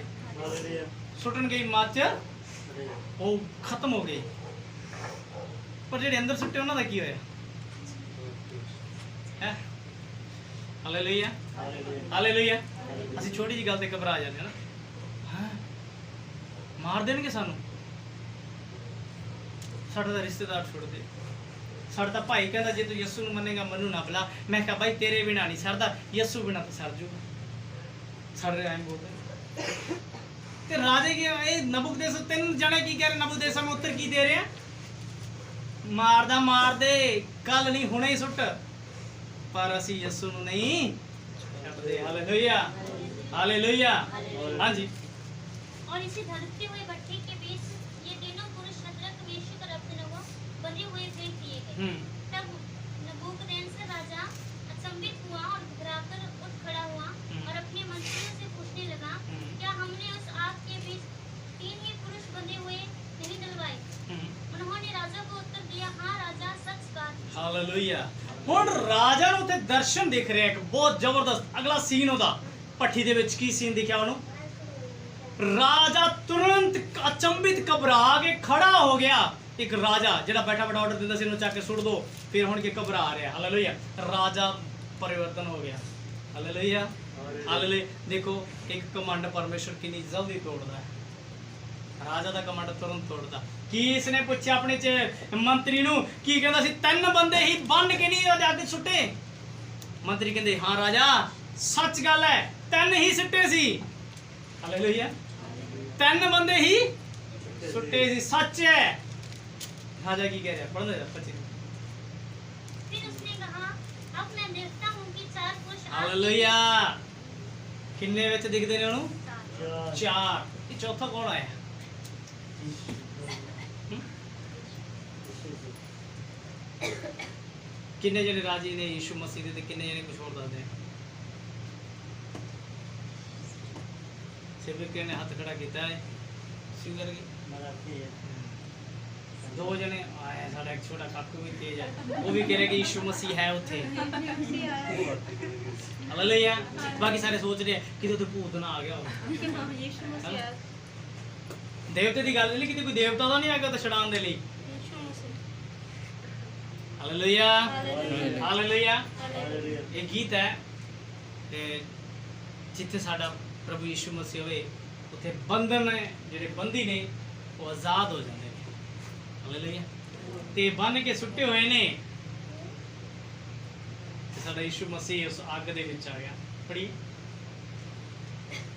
ਸੁੱਟਣ ਗਈ ਮੱਚ ਉਹ ਖਤਮ ਹੋ ਗਈ। ਪਰ ਜਿਹੜੇ ਅੰਦਰ ਸੁੱਟੇ ਉਹਨਾਂ ਦਾ ਕੀ ਹੋਇਆ? ਹੈ। ਹਾਲੇਲੂਇਆ। ਹਾਲੇਲੂਇਆ। ਅਸੀਂ ਛੋਟੀ ਜਿਹੀ ਗੱਲ ਤੇ ਘਬਰਾ ਜਾਂਦੇ ਹਾਂ ਨਾ, ਹਾਂ ਮਾਰ ਦੇਣਗੇ ਸਾਨੂੰ, ਸਾਡਾ ਤਾਂ ਰਿਸ਼ਤੇਦਾਰ ਛੁੱਟ ਦੇ, ਸਾਡਾ ਤਾਂ ਭਾਈ ਕਹਿੰਦਾ ਜੇ ਤੂੰ ਯਿਸੂ ਨੂੰ ਮੰਨੇਗਾ ਮੈਨੂੰ ਨਾ ਬੁਲਾ। ਮੈਂ ਕਿਹਾ ਬਾਈ ਤੇਰੇ ਬਿਨਾ ਨਹੀਂ ਸਰਦਾ, ਯਿਸੂ ਬਿਨਾ ਤਾਂ ਸਰ ਜੂਗਾ। ਸਰ ਰਿਹਾ ਬੋਲਦੇ ਤੇ ਰਾਜੇ ਕੀ ਇਹ ਨਬੂਕਦਨੇਸਰ 3 ਜਣੇ ਕੀ ਕਹਿ ਰਹੇ? ਨਬੂਕਦਨੇਸਰ ਨੂੰ ਉੱਤਰ ਕੀ ਦੇ ਰਹੇ ਆ? ਮਾਰਦਾ ਮਾਰ ਦੇ, ਕੱਲ ਨਹੀਂ ਹੁਣੇ ਹੀ ਸੁੱਟ, ਪਰ ਅਸੀਂ ਯਿਸੂ ਨੂੰ ਨਹੀਂ ਛੱਡਦੇ। ਹਾਲੇਲੂਇਆ। हालेलुया। हाँ जी। और इसी धधकते हुए भट्ठे के बीच ये तीनों पुरुष शद्रक, मेशक और अबेदनगो बंधे हुए फेंक दिए गए। तब नबूकदनेस्सर राजा अचंभित हुआ और घबराकर उठ खड़ा हुआ और अपने मंत्रियों से पूछने लगा, क्या हमने उस आग के बीच 3 ही पुरुष बंधे हुए नहीं डलवाए? उन्होंने राजा को उत्तर दिया, हाँ राजा, सच कहा। हालेलुया। ਹੁਣ ਰਾਜਾ ਨੂੰ ਉੱਥੇ ਦਰਸ਼ਨ ਦਿਖ ਰਿਹਾ ਇੱਕ ਬਹੁਤ ਜ਼ਬਰਦਸਤ। ਅਗਲਾ ਸੀਨ ਉਹਦਾ ਭੱਠੀ ਦੇ ਵਿੱਚ ਕੀ ਸੀਨ ਦਿਖਿਆ ਉਹਨੂੰ? ਰਾਜਾ ਤੁਰੰਤ ਅਚੰਭਿਤ ਘਬਰਾ ਕੇ ਖੜਾ ਹੋ ਗਿਆ। ਇੱਕ ਰਾਜਾ ਜਿਹੜਾ ਬੈਠਾ ਬੈਠਾ ਆਰਡਰ ਦਿੰਦਾ ਸੀ ਇਹਨੂੰ ਚੱਕ ਕੇ ਸੁੱਟ ਦੋ, ਫਿਰ ਹੁਣ ਕਿ ਘਬਰਾ ਰਿਹਾ। ਹਾਲੇਲੂਇਆ। ਰਾਜਾ ਪਰਿਵਰਤਨ ਹੋ ਗਿਆ। ਹਾਲੇਲੂਇਆ। ਹਾਲੇਲੂਇਆ। ਦੇਖੋ ਇੱਕ ਕਮਾਂਡ ਪਰਮੇਸ਼ਰ ਕਿੰਨੀ ਜਲਦੀ ਤੋੜਦਾ ਹੈ। ਰਾਜਾ ਦਾ ਕਮਾਂਡ ਤੁਰੰਤ ਤੋੜਦਾ। ਕੀ ਇਸਨੇ ਪੁੱਛਿਆ ਆਪਣੇ ਚ ਮੰਤਰੀ ਨੂੰ? ਕੀ ਕਹਿੰਦਾ ਸੀ? 3 ਬੰਦੇ ਹੀ ਬੰਨ ਕੇ ਨਹੀਂ ਉਹਦੇ ਅੱਗੇ ਸੁੱਟੇ? ਮੰਤਰੀ ਕਹਿੰਦੇ ਹਾਂ ਰਾਜਾ, ਸੱਚ ਗੱਲ ਹੈ, 3 ਹੀ ਸੁੱਟੇ ਸੀ। ਹਾਲੇਲੂਇਆ। 3 ਬੰਦੇ ਹੀ ਸੁੱਟੇ ਸੀ, ਸੱਚ ਹੈ। ਰਾਜਾ ਕੀ ਕਹਿ ਰਿਹਾ? ਪੜ੍ਹਨ ਦੇ ਬੱਚੇ। फिर उसने कहा, अब मैं देखता हूं कि 4 पुरुष ਹਾਲੇਲੂਇਆ। ਕਿੰਨੇ ਵਿੱਚ ਦਿਖਦੇ ਨੇ ਉਹਨੂੰ? 4। ਇਹ ਚੌਥਾ ਕੌਣ ਆਇਆ? ਕਿੰਨੇ ਜਿਹੜੇ ਰਾਜੀ ਨੇ ਯਿਸੂ ਮਸੀਹ ਦੇ ਤੇ ਕਿੰਨੇ ਜਣੇ ਕੁਝ ਹੋਰ ਦੱਸਦੇ ਆ? ਸੇਵਕ ਨੇ ਹੱਥ ਖੜਾ ਕੀਤਾ ਹੈ, ਸਿੰਗਰ ਕੀ 2 ਜਣੇ ਆਏ। ਸਾਡਾ ਇੱਕ ਛੋਟਾ ਕਾਕੂ ਵੀ ਤੇਜ ਹੈ, ਉਹ ਵੀ ਕਹਿ ਰਿਹਾ ਕਿ ਯਿਸੂ ਮਸੀਹ ਹੈ ਉੱਥੇ। ਹਾਲੇਲੂਇਆ। ਬਾਕੀ ਸਾਰੇ ਸੋਚ ਰਹੇ ਕਿਤੇ ਉੱਥੇ ਭੂਤ ਨਾ ਆ ਗਿਆ ਹੋਵੇ। ਦੇਵਤੇ ਦੀ ਗੱਲ ਨਹੀਂ, ਕਿਤੇ ਕੋਈ ਦੇਵਤਾ ਤਾਂ ਨਹੀਂ ਆ ਗਿਆ ਉੱਥੇ ਛਡਾਉਣ ਦੇ ਲਈ। ਹਾਲੇਲੂਇਆ। ਹਾਲੇਲੂਇਆ। ਇਹ ਗੀਤ ਹੈ ਤੇ ਜਿੱਥੇ ਸਾਡਾ ਪ੍ਰਭੂ ਯਿਸੂ ਮਸੀਹ ਹੋਵੇ ਉੱਥੇ ਬੰਧਨ ਨੇ, ਜਿਹੜੇ ਬੰਦੀ ਨੇ ਉਹ ਆਜ਼ਾਦ ਹੋ ਜਾਂਦੇ ਨੇ। ਹਾਲੇਲੂਇਆ। ਤੇ ਬੰਨ ਕੇ ਸੁੱਟੇ ਹੋਏ ਨੇ ਤੇ ਸਾਡਾ ਯਿਸੂ ਮਸੀਹ ਉਸ ਅੱਗ ਦੇ ਵਿੱਚ ਆ ਗਿਆ। ਪੜੀ।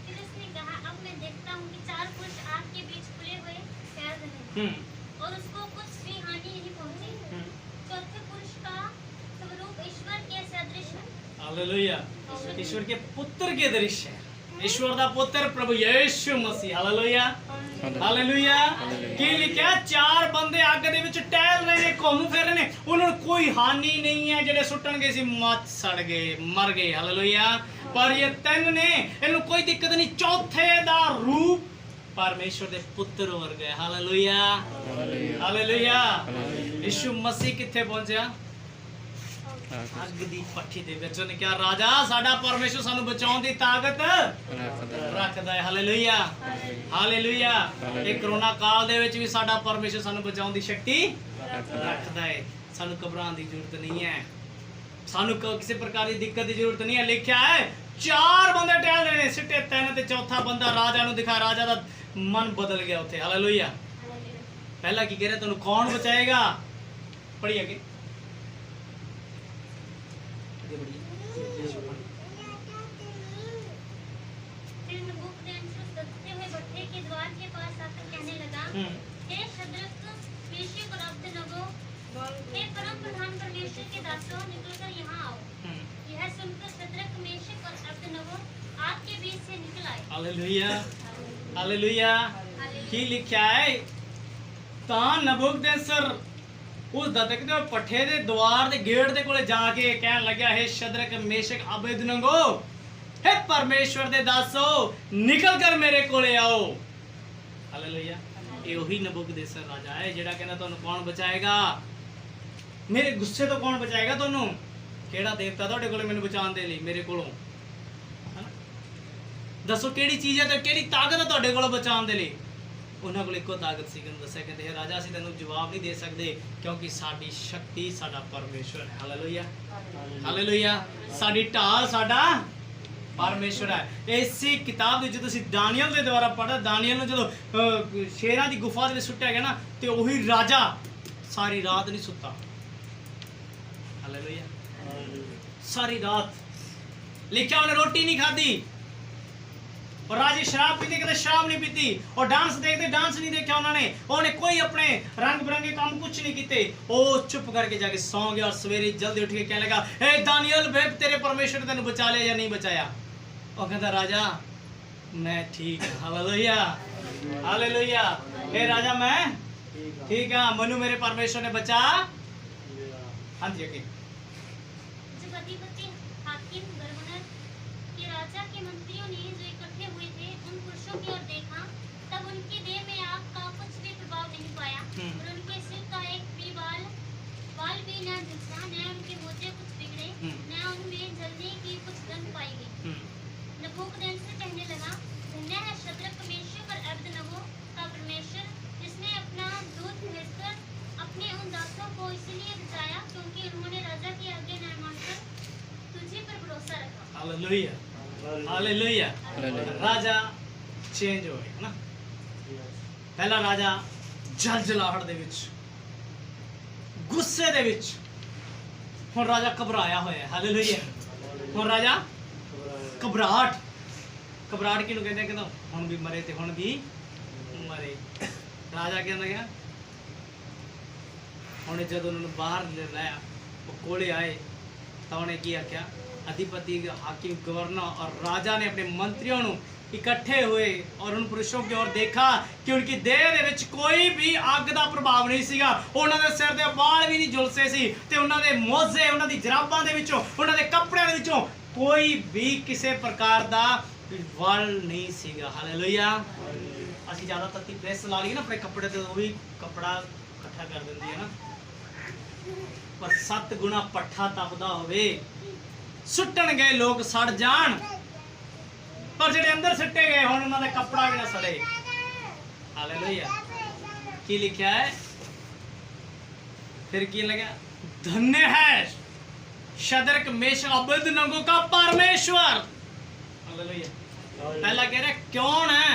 फिर उसने कहा, अब मैं देखता हूं कि 4 पुरुष आग के बीच खुले हुए तैर रहे हैं और उसको कुछ भी हानि नहीं पहुंची। चौथे पुरुष का स्वरूप ईश्वर के सदृश है। हालेलुया। ईश्वर के पुत्र के दृश्य है। ईश्वर दा पुत्र प्रभु यीशु मसीह। Hallelujah hallelujah. की लिखा चार बंदे अग दे विच टहल रहे ने, घूम फिर रहे ने, उन्होंने कोई हानि नहीं है। जेडे सुटन गए सी मत सड़ गए, मर गए। हालेलुया। पर ये तीन ने, इन्हों कोई दिक्कत नहीं। चौथे दा रूप परमेश्वर दे पुत्र हो गए। Hallelujah hallelujah. यीशु मसीह किथे पहुंचा? अग दी पट्टी दे विच। उन्हें क्या राजा साडा परमेश्वर सानू बचाउण दी ताकत रखदा है। Hallelujah hallelujah. ये कोरोना काल दे विच भी साडा परमेश्वर सानू बचाउण दी शक्ति रखदा है। सानू घबराउण दी जरूरत नहीं है, सानू किसी प्रकार की दिक्कत की जरूरत नहीं है। लिखा है चार बंदे टहल रहे ने, सिट्टे तीन ते चौथा बंदा राजा नू दिखा। राजा दा मन बदल गया उत्थे। हालेलुया। पहला की कह रहे तुहानू कौन बचाएगा? पढ़िए आगे। फिर नबूकदनेस्सर सजते हुए भट्ठे के द्वार के पास आकर कहने लगा, हे शद्रक, मेशक और अबेदनगो, हे परम प्रधान परमेश्वर के दासों, निकलकर यहाँ आओ। यह सुनकर शद्रक, मेशक और अबेदनगो आग के बीच से निकल आए। Hallelujah hallelujah. की लिखा है? तां नबूकदनेस्सर उस दतक दे पट्ठे दे द्वार दे गेट दे कोले जाके कहन लग्या, हे शद्रक, मेशक, अबेदनगो, हे परमेश्वर दे दासो, निकल कर मेरे कोले आओ। हालेलुया। ये वही नबूकदनेस्सर राजा है जेड़ा कहना तुहानू कौन बचाएगा? मेरे गुस्से तो कौन बचाएगा तुहानू? केड़ा देवता तुहाडे कोले मैनू बचाउण दे लई मेरे कोलों? दसो केड़ी चीज है ते केड़ी ताकत है तुहाडे कोलों बचाउण दे लई? उन्हां कोल इक्को ताकत सी। कहंदे दस्सिया कहंदे हे राजा असीं तैनूं जवाब नहीं दे सकदे क्योंकि साडी शक्ति साडा परमेश्वर है। Hallelujah hallelujah. साडी ढाल साडा परमेश्वर है। इसी किताब में जो तुसीं दानियल दे द्वारा पढ़ा, दानियल नूं जदों शेरां दी गुफा दे विच सुट्टिया गया ना, ते ओही राजा सारी रात नहीं सुत्ता। हालेलुया। सारी रात लिखा उन्हें रोटी नहीं खाधी, और राजी शराब पीते कहते शराब नहीं पीती, और डांस देखते डांस नहीं देखा उन्होंने। उन्होंने कोई अपने रंग बिरंगे काम कुछ नहीं किए। ओ चुप करके जाके सौ गया और सवेरे जल्दी उठ के कहने लगा, हे दानियल बेब, तेरे परमेश्वर ने तेन बचा लिया या नहीं बचाया? और कहता राजा मैं ठीक हूं। Hallelujah hallelujah. हे राजा मैं ठीक है, मनु मेरे परमेश्वर ने बचा। हाँ जी आगे। जब अधिपति, हाकिम, गवर्नर के राजा के मंत्रियों ने जो इकट्ठे हुए थे उन पुरुषों की ओर देखा, तब उनकी देह में आग का कुछ भी प्रभाव नहीं पाया, और उनके सिर का एक भी बाल भी न झुका, न उनके मोजे कुछ बिगड़े, न उनमें जलने की कुछ गंध पाई गई। नबूकदनेस्सर कहने लगा, धन्य है शद्रक, मेशक और अबेदनगो का परमेश्वर, जिसने अपना दूत भेजकर अपने उन दासों को इसलिए बचाया क्योंकि उन्होंने राजा की आज्ञा न मानकर तुझी पर भरोसा रखा। Hallelujah hallelujah. राजा चेंज हो गया ना। पहला राजा जलजलाहट दे विच, गुस्से दे विच, हुण राजा घबराया होया है। हालेलुया। हुण राजा घबराहट, घबराहट किहनूं कहंदे? कहंदा हुण भी मरे ते हुण भी मरे। राजा कहंदा गया हुण जदों उन्होंने बाहर लाया, वो कोले आए तो उन्हें की आख्या, अधिपति, हाकिम, गवर्नर और राजा ने अपने मंत्रियों को इकट्ठे हुए और उन पुरुषों की ओर देखा कि उनकी देह दे विच कोई भी अग दा प्रभाव नहीं सीगा। उन्हां दे सिर दे वाल भी नहीं झुलसे सी, ते उन्हां दे मोजे, उन्हां दी जराबां दे विचों, उन्हां दे कपड़िਆਂ दे विचों कोई भी किसी प्रकार दा वाल नहीं सीगा। हालेलुया। ਅਸੀਂ ज़्यादा तत्ती प्रेस ला ली ना अपने कपड़े ते, वो भी कपड़ा इकट्ठा कर दिंदी है ना। पर 7 गुना पट्ठा तपदा होवे, सुट्टन गए लोग सड़ जान, पर जेडे अंदर सिट्टे गए हुण उन्हां दा कपड़ा भी ना सड़े। हालेलुया। की लिखा है फिर? की लगा? धन्य है शद्रक, मेशक, अबेदनगो का परमेश्वर। हालेलुया। पहला कह रहा कौन है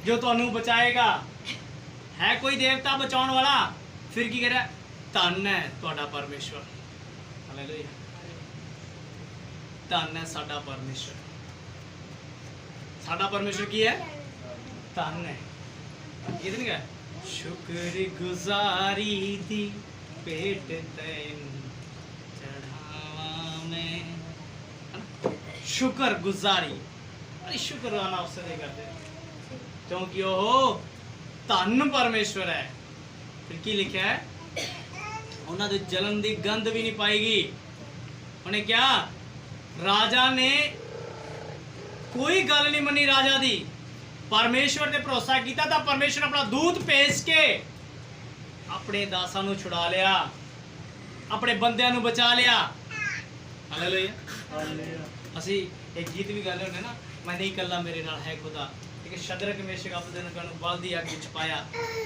जो तुहानू बचाएगा? है कोई देवता बचाउण वाला? फिर की कह रहा? धन है तुहाडा परमेश्वर। हालेलुया। धन है साडा परमेश्वर। साडा परमेश्वर की है? धन है। कितनी का शुक्र गुजारी दी पेट तैनू चढ़ावा मैं। शुक्र गुजारी, अरे शुक्राना उसने करते क्योंकि वह धन परमेश्वर है। फिर की लिखा है, उन्होंने जलन की गंध भी नहीं पाएगी। उन्हें क्या, राजा ने कोई गल नहीं मनी राजा दी, परमेश्वर ने भरोसा किया तो परमेश्वर अपना दूत भेज के अपने दासां नूं छुड़ा लिया, अपने बंदियां नूं बचा लिया। हालेलुया। असी एक गीत भी गाने होंगे ना, मैं नहीं कल्ला मेरे नाल है खुदा, ठीक है। शद्रक मेशक अबेदनगो नूं बल दी अग विच पाया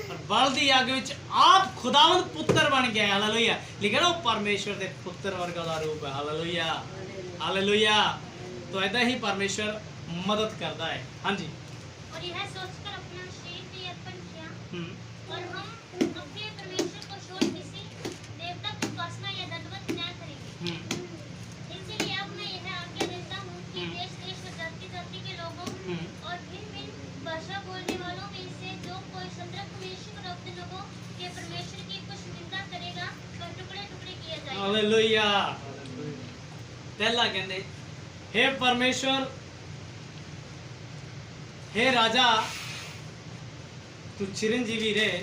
और बल दी अग विच आप खुदावंद पुत्र बन गए। हालेलुया। लिखा ना, परमेश्वर दे पुत्र वर्गा दा रूप है। Hallelujah, hallelujah. तो ऐदा ही परमेश्वर मदद करता है। हाँ जी। और यह सोचकर अपना शरीर भी अर्पण किया और हम अपने परमेश्वर को छोड़ किसी देवता की उपासना या दंडवत न करेंगे। इसलिए अब मैं यह आज्ञा देता हूँ कि देश देश और जाति जाति के लोगों और भिन्न भिन्न भाषा बोलने वालों में से जो कोई शद्रक मेशक और अबेदनगो के परमेश्वर की कुछ निंदा करेगा वह टुकड़े टुकड़े किया जाएगा। हालेलुया। पहला कहते, हे परमेश्वर, हे राजा, तू चिरंजीवी रहे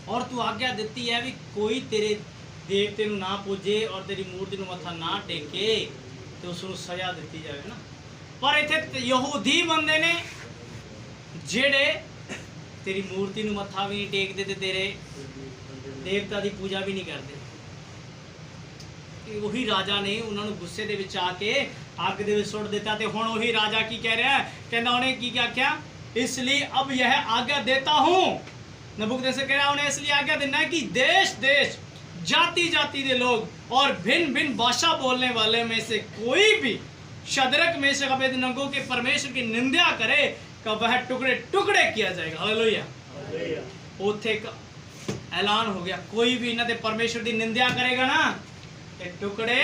और तू आज्ञा देती है भी कोई तेरे देवते नूं ना पूजे और तेरी मूर्ति नूं मत्था ना टेके तो उसनूं सजा दी जाए ना। पर इत्थे यहूदी बंदे ने जेड़े तेरी मूर्ति नूं मत्था भी नहीं टेकदे ते तेरे देवता की पूजा भी नहीं करते। वही राजा ने उन्होंने गुस्से दे विच आके अग दे विच सुट दिता ते हुण वही राजा की कह रहा है, कहना उन्हें की क्या क्या, इसलिए अब यह आज्ञा देता हूँ। नबूकदनेस्सर कह रहा है, उन्हें इसलिए आज्ञा देना है कि देश देश जाति जाति के लोग और भिन्न भिन्न भाषा बोलने वाले में से कोई भी शद्रक मेशक अबेदनगो के परमेश्वर की निंदा करे का वह टुकड़े टुकड़े किया जाएगा। हालेलुया। उथे ऐलान हो गया, कोई भी इन्हां दे परमेश्वर की निंदा करेगा ना टुकड़े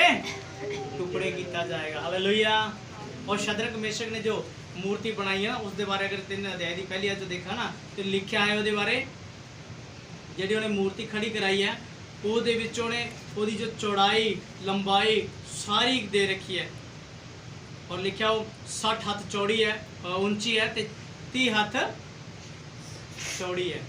टुकड़े किया जाएगा। हालेलुया। और शद्रक मेशक ने जो मूर्ति बनाई है ना, उसके बारे अगर 3 अध्याय की पहली जो देखा ना तो लिखा है उसके बारे, जी उन्हें मूर्ति खड़ी कराई है ਉਹਦੇ ਵਿੱਚ ਉਹਦੀ जो चौड़ाई लंबाई सारी दे रखी है और लिखा वो 60 हाथ चौड़ी है, ऊंची है, ते 30 हाथ चौड़ी है।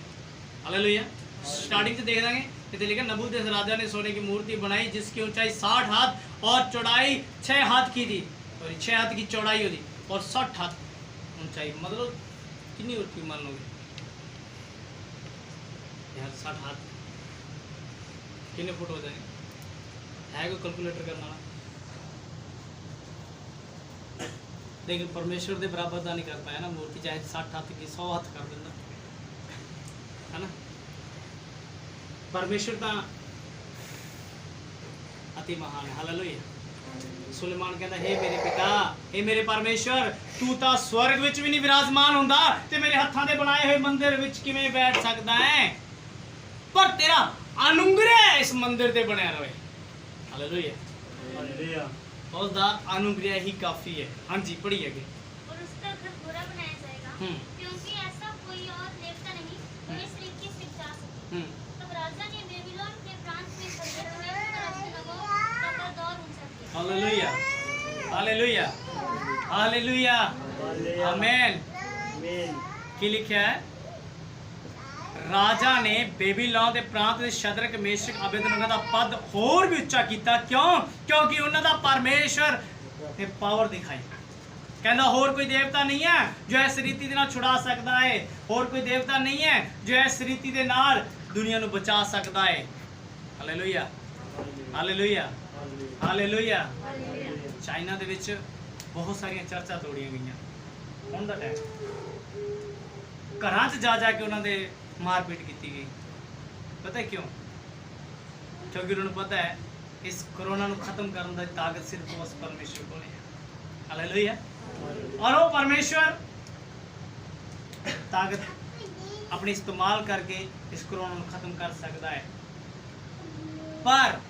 हालेलुया। स्टार्टिंग से देख देंगे इतने लिखा, नबूकदनेस्सर राजा ने सोने की मूर्ति बनाई जिसकी ऊंचाई 60 हाथ और चौड़ाई 6 हाथ की थी, और 6 हाथ की चौड़ाई होती और 60 हाथ ऊंचाई। मतलब कितनी ऊंची मान लोगे यार, 60 हाथ कितने फुट हो जाएंगे, है कोई कैलकुलेटर करना ना। लेकिन परमेश्वर के बराबर का नहीं कर पाया ना मूर्ति, चाहे 60 हाथ की 100 हाथ कर देना है ना। परमेश्वर का अति महान है। हालेलुया। सुलेमान कहता, हे मेरे पिता, हे मेरे परमेश्वर, तू तो स्वर्ग विच भी नहीं विराजमान हुंदा ते मेरे हाथों के बनाए हुए मंदिर विच किवें बैठ सकदा है, पर तेरा अनुग्रह इस मंदिर ते बनया रहे। हालेलुया। हालेलुया। उसका अनुग्रह ही काफी है। हाँ जी, पढ़िए आगे। और उसका घर बुरा बनाया जाएगा क्योंकि ऐसा कोई और देवता नहीं जो इस रीति से जा सके। तब राजा ने बेबीलोन के प्रांत में शद्रक मेशक और अबेदनगो का दौर ऊंचा किया। हालेलुया। हालेलुया। हालेलुया। आमीन। की लिखा है, राजा ने बेबीलोन के प्रांत में शद्रक मेशक अबेदनगो का पद होर भी उच्चा किया। क्यों? क्योंकि उन्होंने परमेश्वर ने पावर दिखाई। कहना होर कोई देवता नहीं है जो इस रीति के नाल छुड़ा सकता है, होर कोई देवता नहीं है जो इस रीति के नाल दुनिया को बचा सकता है। हालेलुया। हालेलुया। हालेलुया। चाइना दे विच बहुत सारियां चर्चा तोड़ियां गई हुण दा टाइम, घरां च जा के उन्होंने मारपीट की गई। पता है क्यों? क्योंकि उन्होंने पता है इस कोरोना को खत्म करने की ताकत सिर्फ उस परमेश्वर को है। हालेलुया। और वो परमेश्वर ताकत अपनी इस्तेमाल करके इस कोरोना को खत्म कर सकता है। पर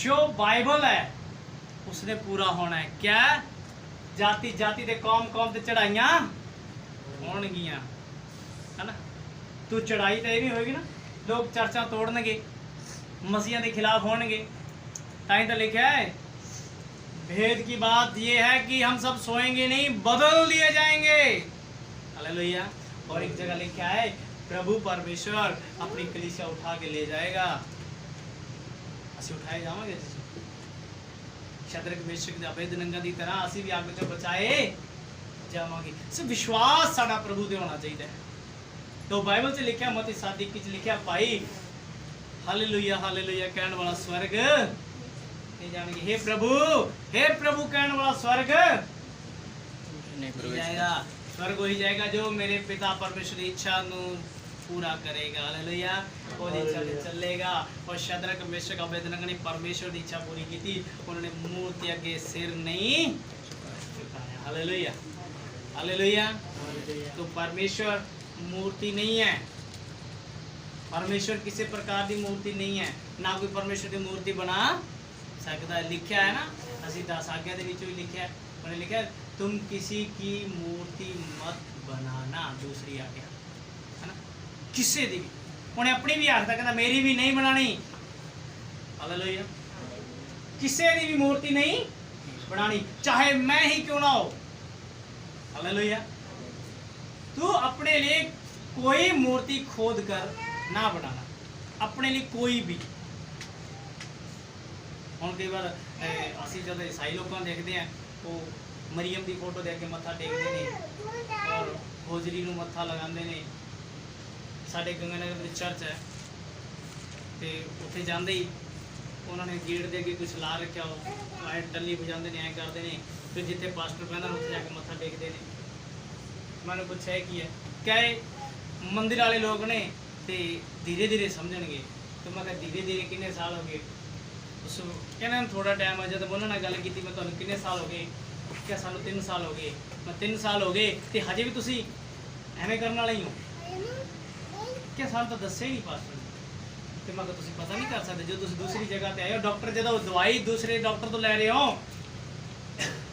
जो बाइबल है उसने पूरा होना है। क्या? जाति जाति दे कौम कौम ते चढ़ाइयां होणगियां, है ना। तो चढ़ाई तो यह भी होगी ना, लोग चर्चा तोड़नगे, मसीहा के खिलाफ होणगे। ताई तो लिखा है भेद की बात ये है कि हम सब सोएंगे नहीं, बदल दिए जाएंगे। हालेलुया। और एक जगह लिखा है प्रभु परमेश्वर अपनी कलीसिया उठा के ले जाएगा। ਅਸੀਂ उठाए जावांगे शद्रक मेशक ते अबेदनगो ਦੀ ਤਰ੍ਹਾਂ ਅਸੀਂ ਵੀ ਅੱਗ ਤੋਂ ਬਚਾਏ ਜਾਵਾਂਗੇ। ਸੋ ਵਿਸ਼ਵਾਸ ਸਾਡਾ ਪ੍ਰਭੂ ਤੇ ਹੋਣਾ ਚਾਹੀਦਾ ਹੈ। तो बाइबल से लिखा मती 7:21 च लिखा भाई हालेलुया हालेलुया कहने वाला स्वर्ग नहीं जानेंगे। हे प्रभु कहने वाला स्वर्ग नहीं जाएगा। स्वर्ग वही जाएगा जो मेरे पिता परमेश्वर की इच्छा नु पूरा करेगा। हालेलुया। और इच्छा से चलेगा। और शद्रक मेशक अबेदनगो ने परमेश्वर की इच्छा पूरी की थी। उन्होंने मूर्ति आगे सिर नहीं झुकाया। Hallelujah hallelujah. तो परमेश्वर मूर्ति नहीं है। परमेश्वर किसी प्रकार की मूर्ति नहीं है, ना कोई परमेश्वर की मूर्ति बना सकता है। लिखा है ना, असि 10 आज्ञा दे विच भी लिखा है। उन्होंने लिखा है तुम किसी की मूर्ति मत बनाना। दूसरी आज्ञा है ना, किसी दी भी उन्हें अपनी भी आखता कहता मेरी भी नहीं बनानी। हालेलुया। किसी की भी मूर्ति नहीं बनानी, चाहे मैं ही क्यों ना हो। हालेलुया। तू अपने लिए कोई मूर्ति खोद कर ना बनाना, अपने लिए कोई भी। हम कई बार असि जब ईसाई लोगों देखते हैं वो मरियम की फोटो देख के मत्था टेकते हैं और होजरी नूं मत्था लगाते हैं। साडे गंगानगर में चर्च है तो उत्थे जाते ही उन्होंने गेट दे अगे कुछ ला रखा हो डली बजाते हैं, ऐ करते हैं। फिर जिथे पास्टर कहना उत्थे जाके मत्था टेकते हैं। मैंने पूछा कि है क्या मंदिर वाले लोग ने तो धीरे धीरे समझणगे। तो मैं धीरे धीरे किन्ने साल हो गए उस कहना थोड़ा टाइम है। जब उन्होंने नाल गल की मैं तुहानूं किन्ने साल हो गए, क्या सानूं 3 साल हो गए। मैं 3 साल हो गए तो हजे भी तुसीं एवें करन वाले ही हो, क्या सानूं तो दस्सिया ही नहीं पास्टर ने। तो मैं तुसीं पता नहीं कर सकते जो तुसीं दूसरी जगह पर आए हो। डॉक्टर जो दवाई दूसरे डॉक्टर तो लै रहे हो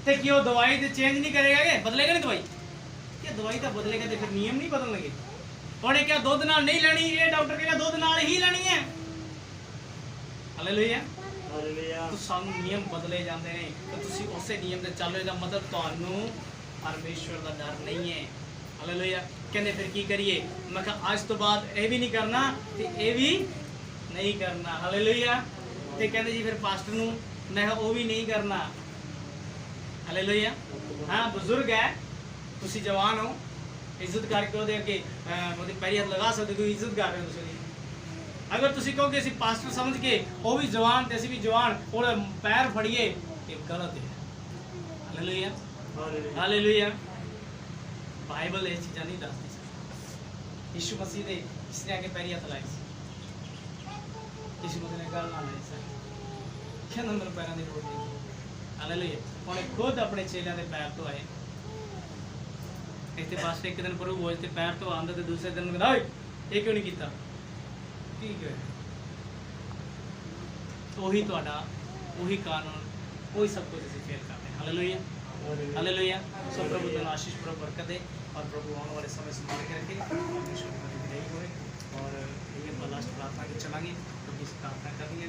तो कि वो दवाई तो चेंज नहीं करेगा, कि बदलेगा नहीं दवाई, क्या दवाई तो बदलेगा तो फिर नियम नहीं बदल लगे। उन्हें क्या दुध नाल नहीं लेनी, ये डॉक्टर कहेगा दुध नाल ही लेनी है। Hallelujah hallelujah. तो सानू नियम बदले जाते हैं तो तुसी उसे नियम से चलो, इसका मतलब तुहानू परमेश्वर का डर नहीं है। हालेलुया। कहते फिर की करिए, मैं कहा आज तो बाद ये भी नहीं करना तो ये भी नहीं करना। हालेलुया। तो कहते जी फिर पास्टर नू मैं कहा वो भी नहीं करना। हालेलुया। हाँ बुजुर्ग है, तुसी जवान हो, इज्जत करके ਉਹਦੇ ਅੱਗੇ ਉਹਦੇ ਪੈਰੀ ਹੱਥ ਲਗਾ ਸਕਦੇ ਹੋ, ਇੱਜ਼ਤ ਕਰ ਰਹੇ ਹੋ ਤੁਸੀਂ। ਅਗਰ ਤੁਸੀਂ ਕਹੋਗੇ ਅਸੀਂ ਪਾਸਟਰ ਸਮਝ ਕੇ ਉਹ ਵੀ ਜਵਾਨ ਤੇ ਅਸੀਂ ਵੀ ਜਵਾਨ ਉਹਦੇ ਪੈਰ ਫੜੀਏ ਇਹ ਗਲਤ ਹੈ। Hallelujah hallelujah. ਬਾਈਬਲ ਇਹ ਚੀਜ਼ਾਂ ਨਹੀਂ ਦੱਸਦੀ। ਯਿਸੂ ਮਸੀਹ ਦੇ ਕਿਸ ਨੇ ਆ ਕੇ ਪੈਰੀ ਹੱਥ ਲਾਏ ਸੀ, ਯਿਸੂ ਮਸੀਹ ਨੇ ਗੱਲ ਨਾਲ ਲਾਈ ਸੀ, ਕਹਿੰਦਾ ਮੇਰੇ ਪੈਰਾਂ ਦੀ ਲੋੜ ਨਹੀਂ। ਹਾਲੇਲੂਇਆ। ਉਹਨੇ ਖੁਦ ਆਪਣੇ ਚੇਲਿਆਂ ਦੇ ਪੈਰ ਧੋਏ। ਇੱਥੇ ਪਾਸਟਰ ਇੱਕ ਦਿਨ ਪ੍ਰਭੂ ਭੋਜ ਤੇ ਪੈਰ ਤੋਂ ਆਂਦਾ ਤੇ ਦੂਸਰੇ ਦਿਨ ਕਹਿੰਦਾ ਓਏ ਇਹ ਕਿਉਂ ਨਹੀਂ ਕੀਤਾ, ਕੀ ਹੋਇਆ। ਉਹੀ ਤੁਹਾਡਾ ਉਹੀ ਕਾਨੂੰਨ ਉਹੀ ਸਭ ਕੁਝ ਅਸੀਂ ਫੇਰ ਕਰਦੇ हैं। Hallelujah hallelujah. सो प्रभु तुम्हें आशीष प्रभु बरकत दे और प्रभु आने वाले समय संभाल के रखे। परमेश्वर की विदाई होए और ये लास्ट प्रार्थना के चलांगे तो किस प्रार्थना करेंगे।